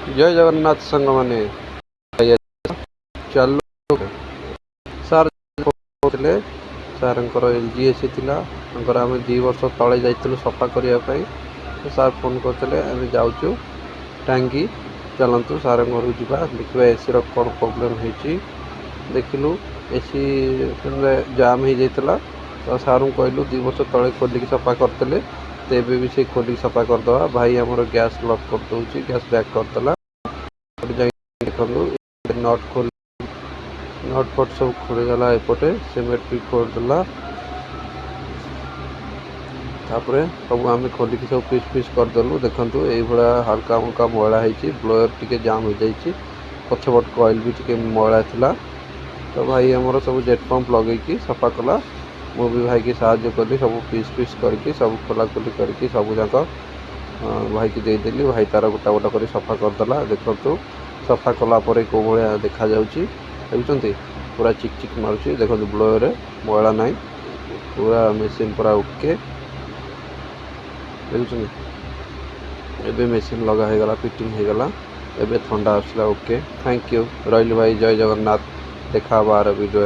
जय जगन्नाथ संग माने चलो सार कहते सार एलजीएसी थिला आम 2 वर्ष तले जाइलु सफा करने तो सार फोन करते आम जाऊँ टांगी चलतु सार घर जा देखा एसी कौन प्रोब्लेम हो देखिलु एसी जाम हो जाता तो सारू कहलु 2 वर्ष तले खोलिक सफा करते तो एबे भी से खोलिक सफा करदे भाई आमर गैस लक कर दूसरी गैस बैक करदेला देखो नट खोल नट फट सब खोलीदेला एपटे सीमेंट भी खोलदेला तापर सब आम खोलिक सब पीस पीस करदेलु देखु ये हल्का हल्का मैला हो ब्लोअर टी जाम हो जाए पछपट कॉइल भी टी मैला था तो भाई आमर सब जेट पंप लगे सफा कला मु भी भाई की साहाଯ୍य कली सब पीस पीस करके सब खोला खोली करके सब जाक भाई की देदेली भाई तार गोटा गोटा कर सफा करदेला देखु सफा कलापर कौ भाया देखा देखुं पूरा चिक चिक मारुची देखो ब्लोअर मैला ना पूरा मेसीन पूरा ओके देखुं एबे मेसीन लगा हो गला फिटिंग हो गला एबे ठंडा आसला ओके थैंक यू रही भाई जय जगन्नाथ देखा बार वीडियो।